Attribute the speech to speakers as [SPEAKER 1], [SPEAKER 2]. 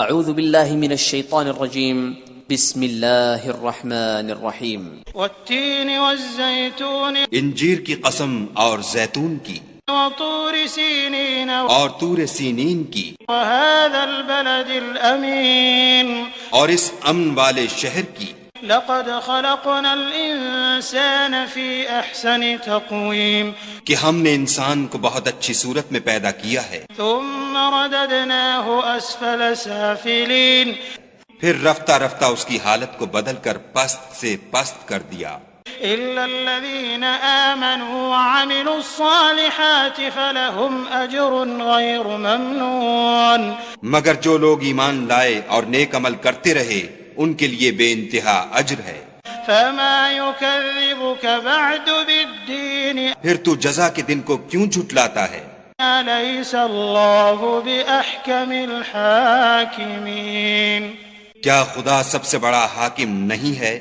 [SPEAKER 1] اعوذ باللہ من الشیطان الرجیم بسم اللہ الرحمن الرحیم
[SPEAKER 2] والتین والزیتون
[SPEAKER 3] انجیر کی قسم اور زیتون کی
[SPEAKER 2] وطور سینین
[SPEAKER 3] اور طور سینین کی
[SPEAKER 2] وهذا البلد الامین
[SPEAKER 3] اور اس امن والے شہر کی
[SPEAKER 2] لقد خلقنا الانسان فی احسن تقویم
[SPEAKER 3] کہ ہم نے انسان کو بہت اچھی صورت میں پیدا کیا ہے،
[SPEAKER 2] ثم رددناه اسفل سافلین
[SPEAKER 3] پھر رفتہ رفتہ اس کی حالت کو بدل کر پست سے پست کر دیا،
[SPEAKER 2] الا الذین آمنوا وعملوا الصالحات فلهم اجر غیر ممنون
[SPEAKER 3] مگر جو لوگ ایمان لائے اور نیک عمل کرتے رہے ان کے لیے بے انتہا اجر ہے۔
[SPEAKER 2] فما يكذبك بعد بالدین
[SPEAKER 3] پھر تو جزا کے دن کو کیوں جھٹلاتا ہے؟
[SPEAKER 2] أليس الله بأحكم الحاكمين
[SPEAKER 3] کیا خدا سب سے بڑا حاکم نہیں ہے؟